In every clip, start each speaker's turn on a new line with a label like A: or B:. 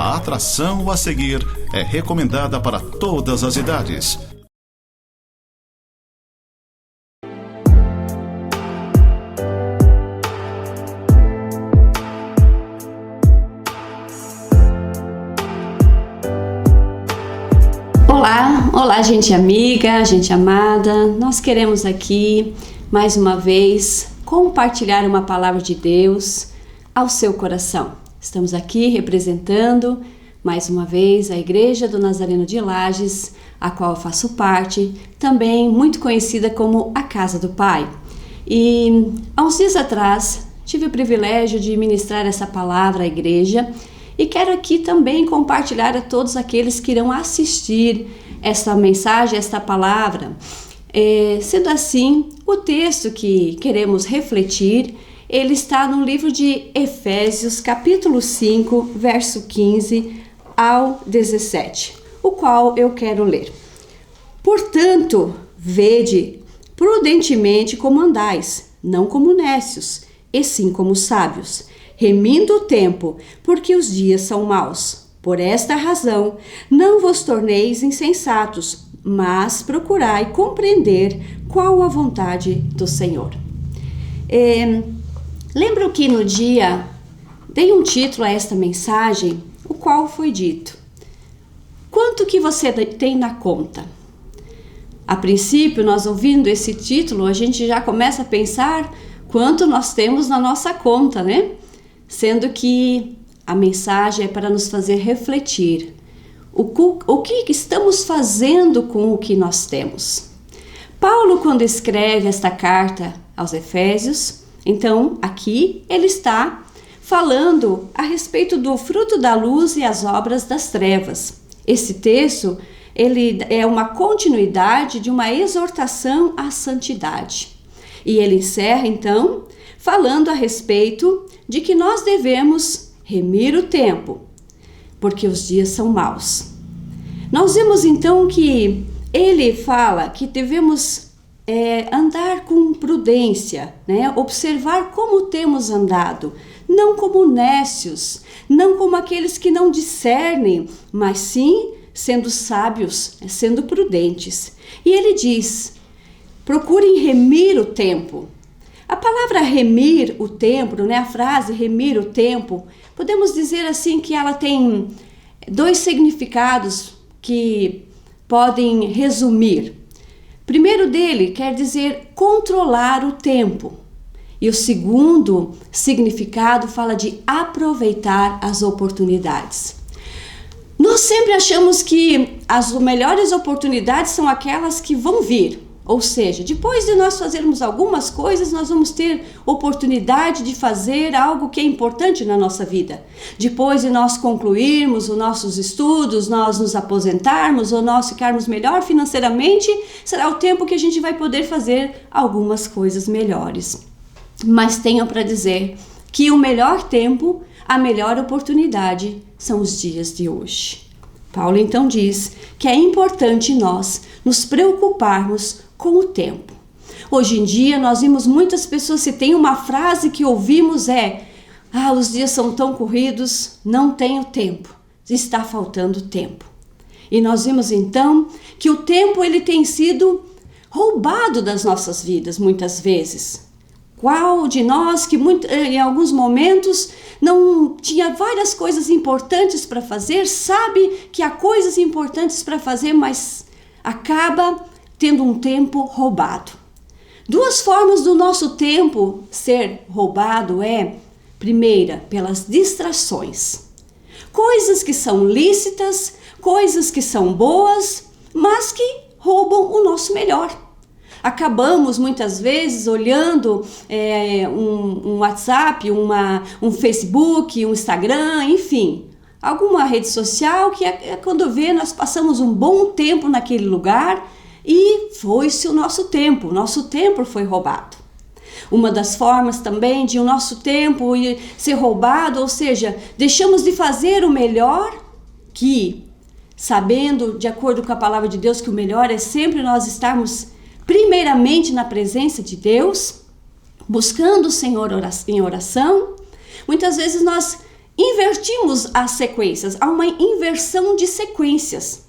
A: A atração a seguir é recomendada para todas as idades.
B: Olá, gente amiga, gente amada. Nós queremos aqui, mais uma vez, compartilhar uma palavra de Deus ao seu coração. Estamos aqui representando, mais uma vez, a Igreja do Nazareno de Lages, a qual eu faço parte, também muito conhecida como a Casa do Pai. E, há uns dias atrás, tive o privilégio de ministrar essa palavra à igreja e quero aqui também compartilhar a todos aqueles que irão assistir esta mensagem, esta palavra. Sendo assim, o texto que queremos refletir, ele está no livro de Efésios, capítulo 5, verso 15 ao 17, o qual eu quero ler. Portanto, vede prudentemente como andais, não como nécios, e sim como sábios, remindo o tempo, porque os dias são maus. Por esta razão, não vos torneis insensatos, mas procurai compreender qual a vontade do Senhor. Lembro que no dia dei um título a esta mensagem, o qual foi dito: quanto que você tem na conta? A princípio, nós ouvindo esse título, a gente já começa a pensar quanto nós temos na nossa conta, né? Sendo que a mensagem é para nos fazer refletir o que estamos fazendo com o que nós temos. Paulo, quando escreve esta carta aos Efésios, então aqui ele está falando a respeito do fruto da luz e as obras das trevas. Esse texto ele é uma continuidade de uma exortação à santidade. E ele encerra então falando a respeito de que nós devemos remir o tempo, porque os dias são maus. Nós vemos então que ele fala que devemos andar com prudência, né? Observar como temos andado, não como nécios, não como aqueles que não discernem, mas sim sendo sábios, sendo prudentes. E ele diz: procurem remir o tempo. A palavra remir o tempo, né? A frase remir o tempo, podemos dizer assim que ela tem dois significados que podem resumir. Primeiro dele quer dizer controlar o tempo. E o segundo significado fala de aproveitar as oportunidades. Nós sempre achamos que as melhores oportunidades são aquelas que vão vir. Ou seja, depois de nós fazermos algumas coisas, nós vamos ter oportunidade de fazer algo que é importante na nossa vida. Depois de nós concluirmos os nossos estudos, nós nos aposentarmos ou nós ficarmos melhor financeiramente, será o tempo que a gente vai poder fazer algumas coisas melhores. Mas tenho para dizer que o melhor tempo, a melhor oportunidade são os dias de hoje. Paulo então diz que é importante nós nos preocuparmos com o tempo. Hoje em dia nós vimos muitas pessoas, se tem uma frase que ouvimos os dias são tão corridos, não tenho tempo, está faltando tempo. E nós vimos então que o tempo ele tem sido roubado das nossas vidas muitas vezes. Qual de nós que em alguns momentos não tinha várias coisas importantes para fazer, sabe que há coisas importantes para fazer, mas acaba tendo um tempo roubado. Duas formas do nosso tempo ser roubado primeira, pelas distrações. Coisas que são lícitas, coisas que são boas, mas que roubam o nosso melhor. Acabamos muitas vezes olhando um WhatsApp, um Facebook, um Instagram, enfim, alguma rede social que quando vê nós passamos um bom tempo naquele lugar e foi-se o nosso tempo foi roubado. Uma das formas também de o nosso tempo ser roubado, ou seja, deixamos de fazer o melhor que, sabendo, de acordo com a palavra de Deus, que o melhor é sempre nós estarmos primeiramente na presença de Deus, buscando o Senhor em oração. Muitas vezes nós invertimos as sequências, há uma inversão de sequências.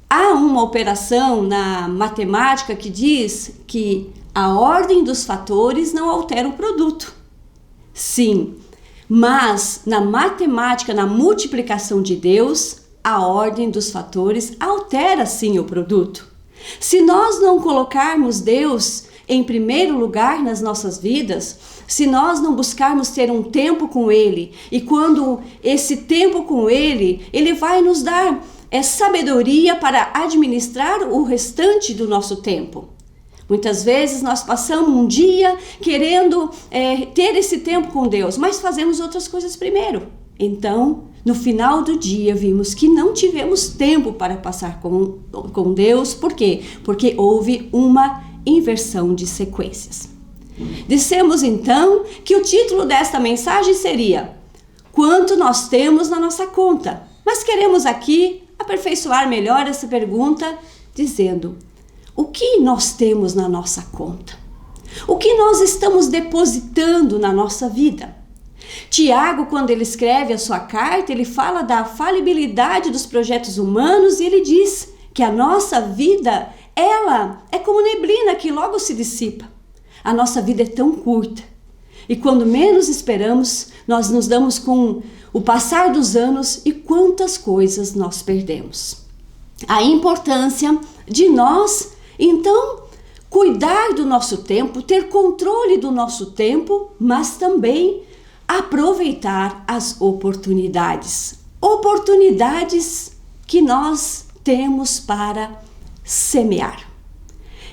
B: Há uma operação na matemática que diz que a ordem dos fatores não altera o produto. Sim, mas na matemática, na multiplicação de Deus, a ordem dos fatores altera sim o produto. Se nós não colocarmos Deus em primeiro lugar nas nossas vidas, se nós não buscarmos ter um tempo com Ele, e quando esse tempo com Ele, Ele vai nos dar sabedoria para administrar o restante do nosso tempo. Muitas vezes nós passamos um dia querendo ter esse tempo com Deus, mas fazemos outras coisas primeiro. Então, no final do dia, vimos que não tivemos tempo para passar com Deus. Por quê? Porque houve uma inversão de sequências. Dissemos então que o título desta mensagem seria Quanto nós temos na nossa conta? Mas queremos aqui aperfeiçoar melhor essa pergunta dizendo: o que nós temos na nossa conta? O que nós estamos depositando na nossa vida? Tiago, quando ele escreve a sua carta, ele fala da falibilidade dos projetos humanos e ele diz que a nossa vida, ela é como neblina que logo se dissipa. A nossa vida é tão curta e quando menos esperamos, nós nos damos com o passar dos anos e quantas coisas nós perdemos. A importância de nós, então, cuidar do nosso tempo, ter controle do nosso tempo, mas também aproveitar as oportunidades. Oportunidades que nós temos para semear.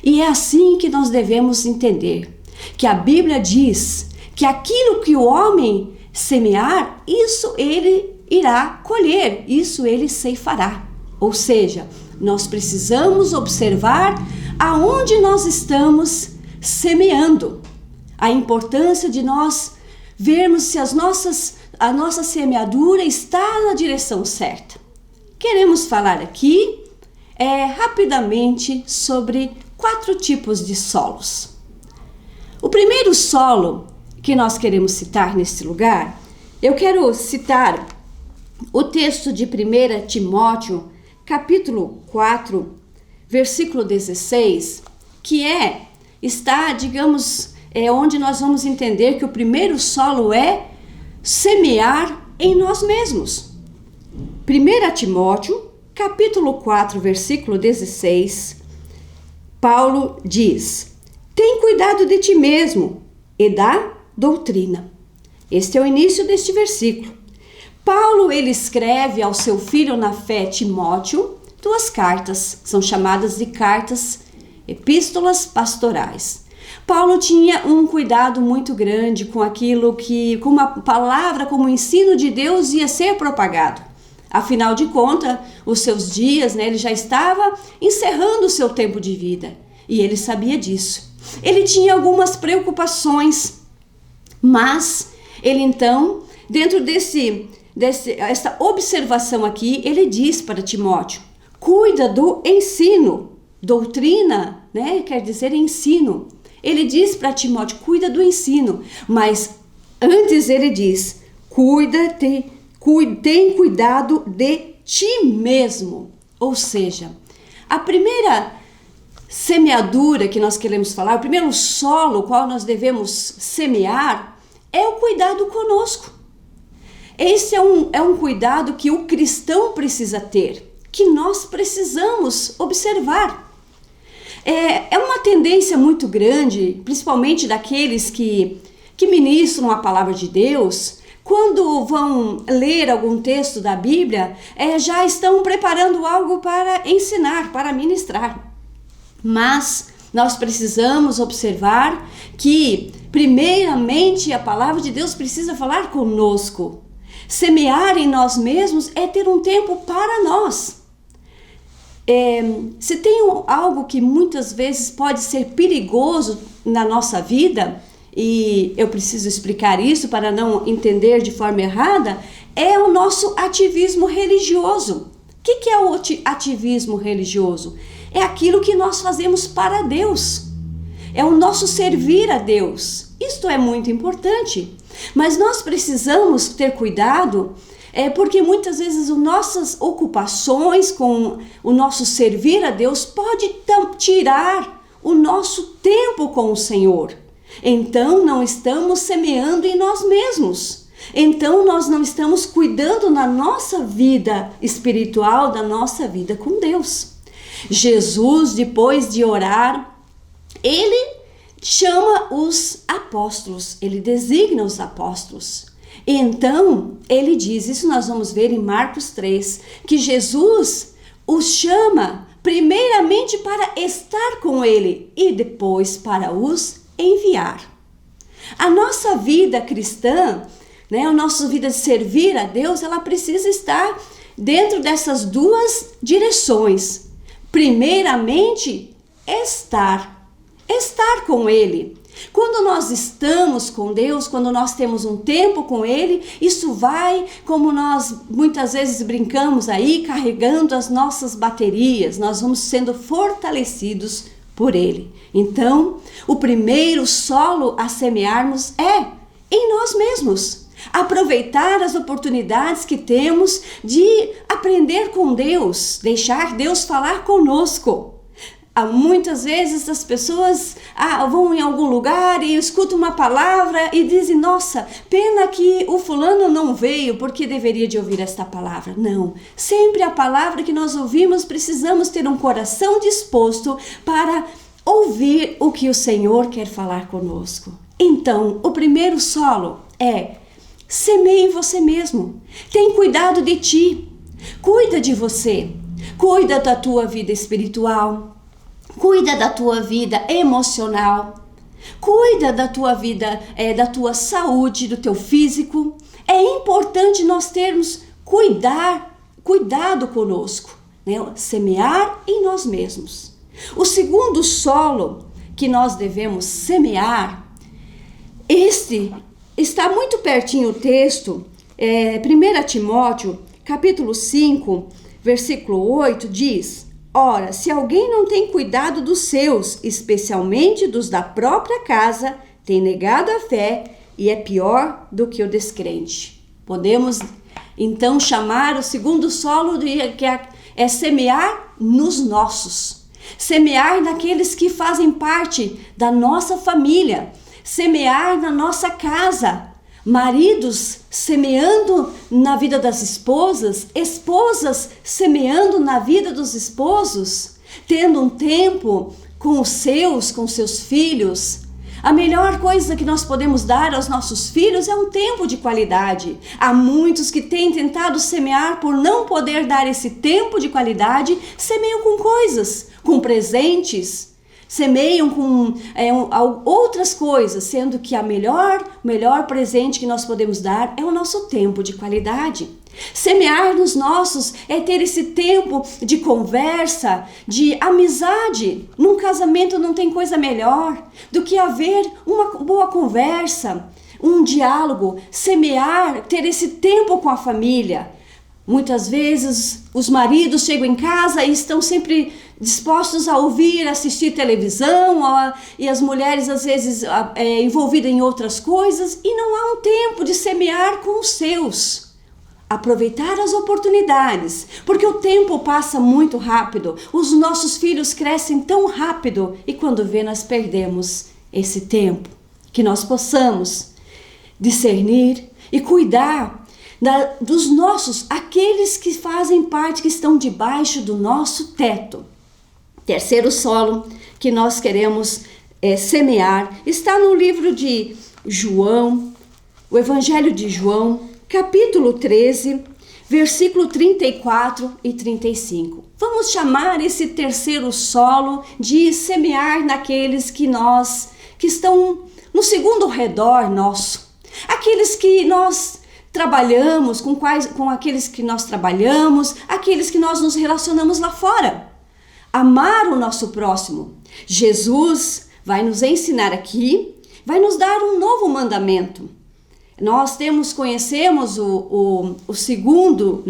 B: E é assim que nós devemos entender, que a Bíblia diz que aquilo que o homem semear, isso ele irá colher, isso ele ceifará. Ou seja, nós precisamos observar aonde nós estamos semeando. A importância de nós vermos se a nossa semeadura está na direção certa. Queremos falar aqui rapidamente sobre 4 tipos de solos. O primeiro solo que nós queremos citar neste lugar, eu quero citar o texto de 1 Timóteo, capítulo 4, versículo 16, que está, digamos, onde nós vamos entender que o primeiro solo é semear em nós mesmos. 1 Timóteo, capítulo 4, versículo 16, Paulo diz: tem cuidado de ti mesmo e da doutrina. Este é o início deste versículo. Paulo, ele escreve ao seu filho na fé, Timóteo, 2 cartas, são chamadas de cartas, epístolas pastorais. Paulo tinha um cuidado muito grande com aquilo que, com uma palavra, como o ensino de Deus ia ser propagado. Afinal de contas, os seus dias, ele já estava encerrando o seu tempo de vida e ele sabia disso. Ele tinha algumas preocupações, mas ele então, dentro essa observação aqui, ele diz para Timóteo: cuida do ensino. Doutrina, quer dizer ensino. Ele diz para Timóteo: cuida do ensino, mas antes ele diz: tem cuidado de ti mesmo. Ou seja, a primeira semeadura que nós queremos falar, o primeiro solo qual nós devemos semear é o cuidado conosco. Esse é um cuidado que o cristão precisa ter, que nós precisamos observar. É uma tendência muito grande, principalmente daqueles que ministram a palavra de Deus, quando vão ler algum texto da Bíblia, já estão preparando algo para ensinar, para ministrar. Mas nós precisamos observar que, primeiramente, a palavra de Deus precisa falar conosco. Semear em nós mesmos é ter um tempo para nós. Se tem algo que muitas vezes pode ser perigoso na nossa vida, e eu preciso explicar isso para não entender de forma errada, é o nosso ativismo religioso. O que é o ativismo religioso? É aquilo que nós fazemos para Deus. É o nosso servir a Deus. Isto é muito importante. Mas nós precisamos ter cuidado, porque muitas vezes as nossas ocupações com o nosso servir a Deus pode tirar o nosso tempo com o Senhor. Então não estamos semeando em nós mesmos. Então nós não estamos cuidando da nossa vida espiritual, da nossa vida com Deus. Jesus, depois de orar, ele chama os apóstolos, ele designa os apóstolos. Então, ele diz, isso nós vamos ver em Marcos 3, que Jesus os chama primeiramente para estar com ele e depois para os enviar. A nossa vida cristã, a nossa vida de servir a Deus, ela precisa estar dentro dessas duas direções. Primeiramente, estar com Ele. Quando nós estamos com Deus, quando nós temos um tempo com Ele, isso vai, como nós muitas vezes brincamos aí, carregando as nossas baterias, nós vamos sendo fortalecidos por Ele. Então, o primeiro solo a semearmos é em nós mesmos. Aproveitar as oportunidades que temos de aprender com Deus, deixar Deus falar conosco. Muitas vezes as pessoas vão em algum lugar e escutam uma palavra e dizem, nossa, pena que o fulano não veio porque deveria de ouvir esta palavra. Não, sempre a palavra que nós ouvimos precisamos ter um coração disposto para ouvir o que o Senhor quer falar conosco. Então, o primeiro solo é semeie em você mesmo. Tem cuidado de ti. Cuida de você. Cuida da tua vida espiritual. Cuida da tua vida emocional. Cuida da tua vida, da tua saúde, do teu físico. É importante nós termos cuidado conosco, semear em nós mesmos. O segundo solo que nós devemos semear, este está muito pertinho o texto, 1 Timóteo, capítulo 5, versículo 8, diz: ora, se alguém não tem cuidado dos seus, especialmente dos da própria casa, tem negado a fé e é pior do que o descrente. Podemos, então, chamar o segundo solo que é semear nos nossos. Semear naqueles que fazem parte da nossa família. Semear na nossa casa. Maridos semeando na vida das esposas, esposas semeando na vida dos esposos, tendo um tempo com seus filhos. A melhor coisa que nós podemos dar aos nossos filhos é um tempo de qualidade. Há muitos que têm tentado semear por não poder dar esse tempo de qualidade, semeiam com coisas, com presentes, semeiam com outras coisas, sendo que o melhor presente que nós podemos dar é o nosso tempo de qualidade. Semear nos nossos é ter esse tempo de conversa, de amizade. Num casamento não tem coisa melhor do que haver uma boa conversa, um diálogo, semear, ter esse tempo com a família. Muitas vezes os maridos chegam em casa e estão sempre dispostos a ouvir, assistir televisão, e as mulheres às vezes envolvidas em outras coisas, e não há um tempo de semear com os seus. Aproveitar as oportunidades, porque o tempo passa muito rápido, os nossos filhos crescem tão rápido e quando vê nós perdemos esse tempo. Que nós possamos discernir e cuidar dos nossos, aqueles que fazem parte, que estão debaixo do nosso teto. Terceiro solo que nós queremos semear está no livro de João, o Evangelho de João, capítulo 13, versículo 34 e 35. Vamos chamar esse terceiro solo de semear naqueles que estão no segundo redor nosso. Aqueles que nós trabalhamos, com aqueles que nós trabalhamos, aqueles que nós nos relacionamos lá fora. Amar o nosso próximo. Jesus vai nos ensinar aqui, vai nos dar um novo mandamento. Nós conhecemos o segundo,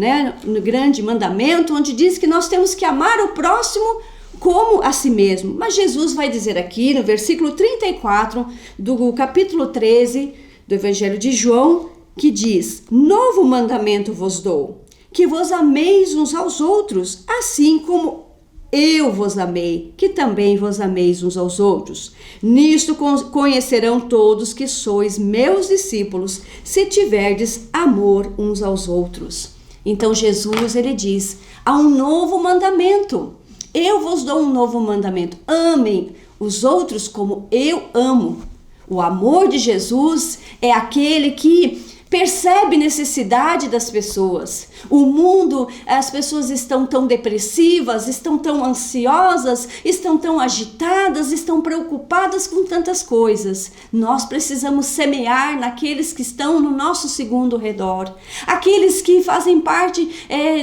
B: no grande mandamento, onde diz que nós temos que amar o próximo como a si mesmo. Mas Jesus vai dizer aqui no versículo 34 do capítulo 13 do Evangelho de João, que diz: novo mandamento vos dou, que vos ameis uns aos outros, assim como eu vos amei, que também vos ameis uns aos outros. Nisto conhecerão todos que sois meus discípulos, se tiverdes amor uns aos outros. Então Jesus, ele diz: há um novo mandamento. Eu vos dou um novo mandamento. Amem os outros como eu amo. O amor de Jesus é aquele que percebe necessidade das pessoas. O mundo, as pessoas estão tão depressivas, estão tão ansiosas, estão tão agitadas, estão preocupadas com tantas coisas. Nós precisamos semear naqueles que estão no nosso segundo redor, aqueles que fazem parte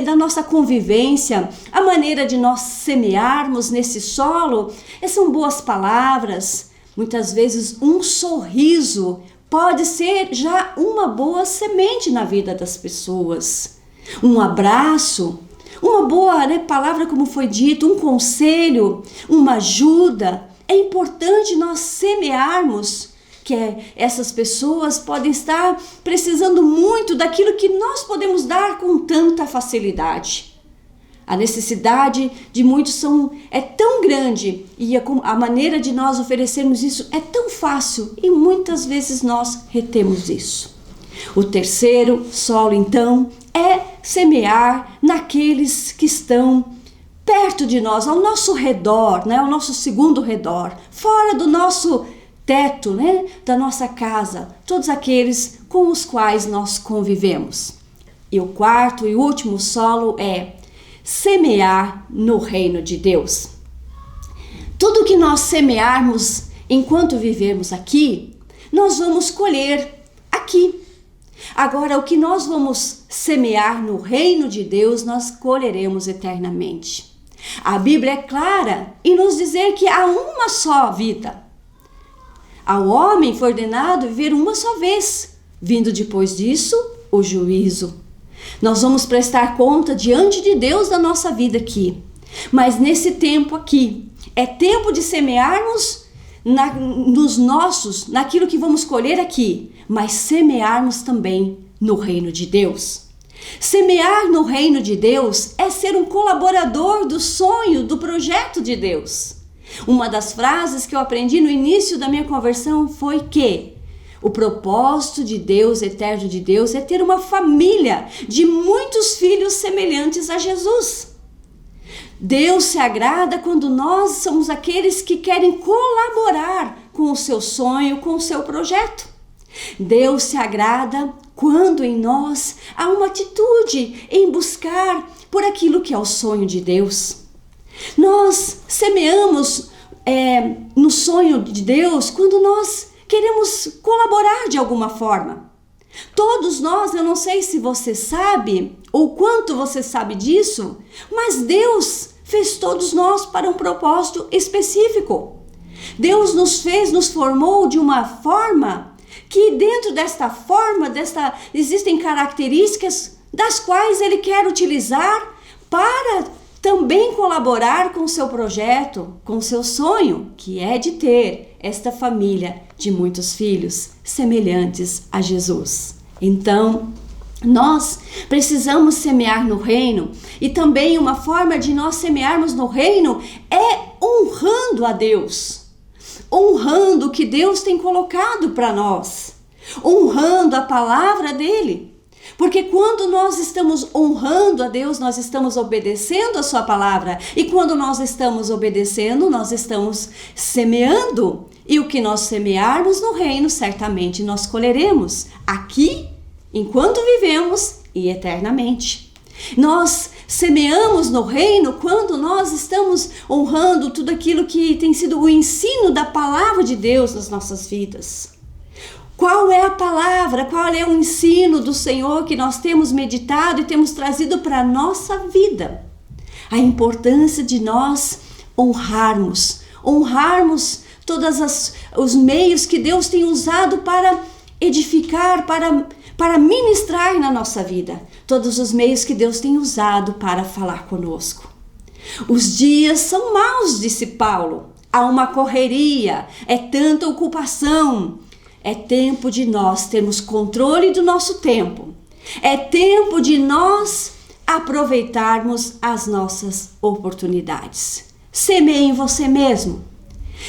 B: da nossa convivência. A maneira de nós semearmos nesse solo são boas palavras. Muitas vezes um sorriso pode ser já uma boa semente na vida das pessoas. Um abraço, uma boa palavra, como foi dito, um conselho, uma ajuda. É importante nós semearmos, que essas pessoas podem estar precisando muito daquilo que nós podemos dar com tanta facilidade. A necessidade de muitos é tão grande e a maneira de nós oferecermos isso é tão fácil e muitas vezes nós retemos isso. O terceiro solo, então, é semear naqueles que estão perto de nós, ao nosso redor, ao nosso segundo redor, fora do nosso teto, da nossa casa, todos aqueles com os quais nós convivemos. E o quarto e último solo é semear no reino de Deus. Tudo que nós semearmos enquanto vivemos aqui, nós vamos colher aqui. Agora, o que nós vamos semear no reino de Deus, nós colheremos eternamente. A Bíblia é clara em nos dizer que há uma só vida. Ao homem foi ordenado viver uma só vez, vindo depois disso o juízo. Nós vamos prestar conta diante de Deus da nossa vida aqui. Mas nesse tempo aqui, é tempo de semearmos naquilo que vamos colher aqui, mas semearmos também no reino de Deus. Semear no reino de Deus é ser um colaborador do sonho, do projeto de Deus. Uma das frases que eu aprendi no início da minha conversão foi que o propósito de Deus, eterno de Deus, é ter uma família de muitos filhos semelhantes a Jesus. Deus se agrada quando nós somos aqueles que querem colaborar com o seu sonho, com o seu projeto. Deus se agrada quando em nós há uma atitude em buscar por aquilo que é o sonho de Deus. Nós semeamos no sonho de Deus quando nós queremos colaborar de alguma forma. Todos nós, eu não sei se você sabe ou quanto você sabe disso, mas Deus fez todos nós para um propósito específico. Deus nos formou de uma forma que dentro desta forma, existem características das quais Ele quer utilizar para também colaborar com o seu projeto, com o seu sonho, que é de ter esta família de muitos filhos semelhantes a Jesus. Então, nós precisamos semear no reino, e também uma forma de nós semearmos no reino é honrando a Deus, honrando o que Deus tem colocado para nós, honrando a palavra dele. Porque quando nós estamos honrando a Deus, nós estamos obedecendo a sua palavra. E quando nós estamos obedecendo, nós estamos semeando. E o que nós semearmos no reino, certamente nós colheremos aqui, enquanto vivemos e eternamente. Nós semeamos no reino quando nós estamos honrando tudo aquilo que tem sido o ensino da palavra de Deus nas nossas vidas. Qual é a palavra, qual é o ensino do Senhor que nós temos meditado e temos trazido para a nossa vida? A importância de nós honrarmos todos os meios que Deus tem usado para edificar, para ministrar na nossa vida. Todos os meios que Deus tem usado para falar conosco. Os dias são maus, disse Paulo. Há uma correria, é tanta ocupação. É tempo de nós termos controle do nosso tempo. É tempo de nós aproveitarmos as nossas oportunidades. Semeie em você mesmo.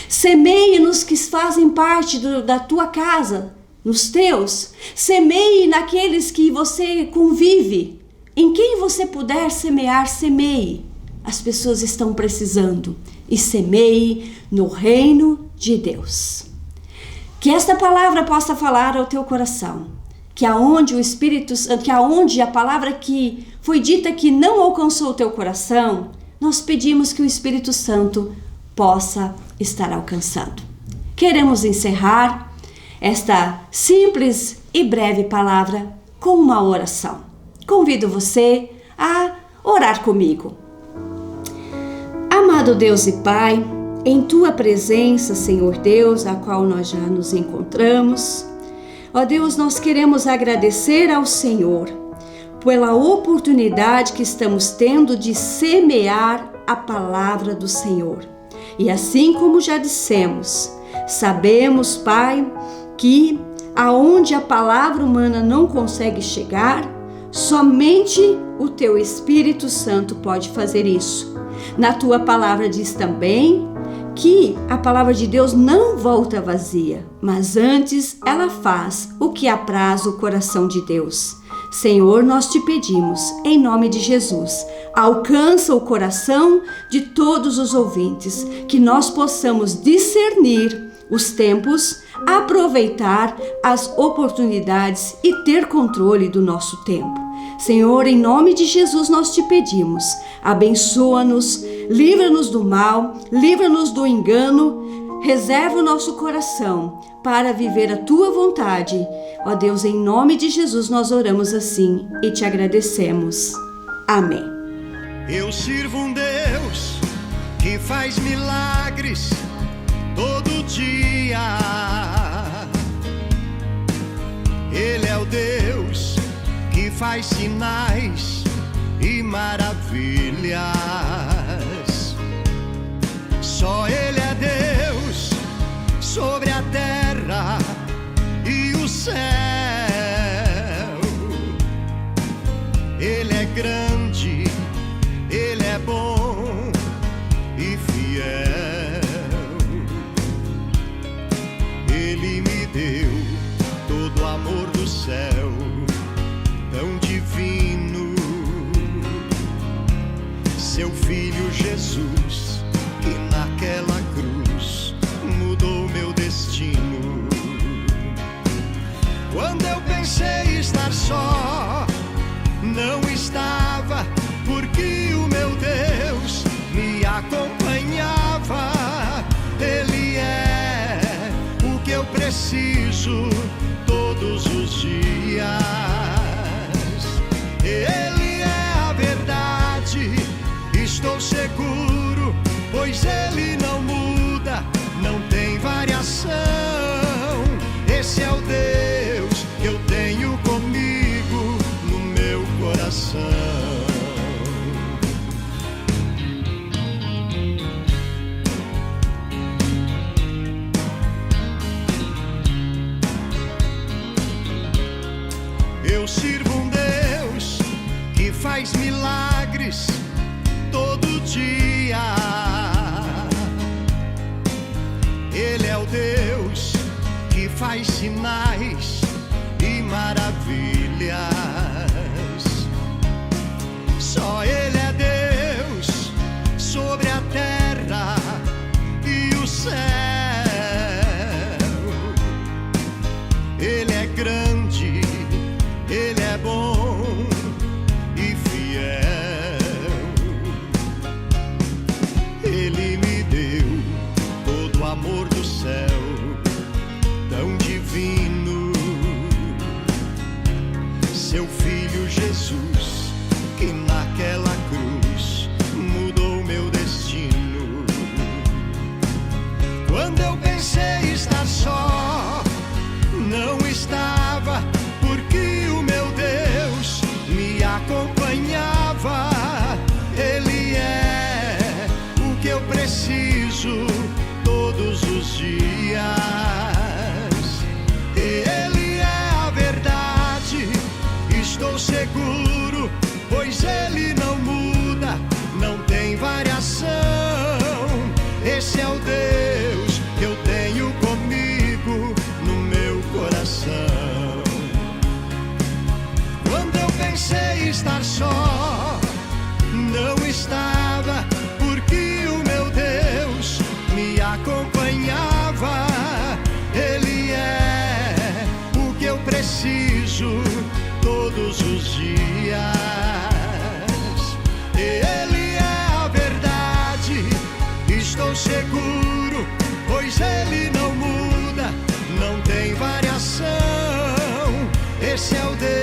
B: Semeie nos que fazem parte da tua casa, nos teus. Semeie naqueles que você convive. Em quem você puder semear, semeie. As pessoas estão precisando. E semeie no reino de Deus. Que esta palavra possa falar ao teu coração. Que aonde a palavra que foi dita que não alcançou o teu coração, nós pedimos que o Espírito Santo possa estar alcançando. Queremos encerrar esta simples e breve palavra com uma oração. Convido você a orar comigo. Amado Deus e Pai, em Tua presença, Senhor Deus, a qual nós já nos encontramos, ó Deus, nós queremos agradecer ao Senhor pela oportunidade que estamos tendo de semear a palavra do Senhor. E assim como já dissemos, sabemos, Pai, que aonde a palavra humana não consegue chegar, somente o Teu Espírito Santo pode fazer isso. Na Tua palavra diz também que a palavra de Deus não volta vazia, mas antes ela faz o que apraz o coração de Deus. Senhor, nós te pedimos, em nome de Jesus, alcança o coração de todos os ouvintes, que nós possamos discernir os tempos, aproveitar as oportunidades e ter controle do nosso tempo. Senhor, em nome de Jesus nós te pedimos, abençoa-nos, livra-nos do mal, livra-nos do engano, reserva o nosso coração para viver a Tua vontade. Ó Deus, em nome de Jesus nós oramos assim e te agradecemos. Amém.
C: Eu sirvo um Deus que faz milagres todo dia. Ele é o Deus que faz sinais e maravilhas. Só Ele é Deus sobre a terra e o céu. Ele é grande, Ele é bom e fiel. Ele me deu todo o amor do céu, tão divino. Seu Filho Jesus, que naquela cruz mudou meu destino. Quando eu pensei estar só, não estava, porque o meu Deus me acompanhava. Ele é o que eu preciso todos os dias. Ele é a verdade, estou seguro, pois Ele não muda, não tem variação. Esse é o Deus que eu tenho comigo no meu coração. Eu sirvo um Deus que faz milagres todo dia. Ele é o Deus que faz sinais e maravilhas. Só Ele é Deus sobre a terra e o céu. Ele é grande, Ele é bom e fiel. Ele me deu todo o amor do céu, tão divino. Seu Filho Jesus, que naquela cruz mudou meu destino. Quando eu pensei estar só, não estava, estar só. Não estava, porque o meu Deus me acompanhava. Ele é o que eu preciso todos os dias. Ele é a verdade, estou seguro, pois Ele não muda, não tem variação. Esse é o Deus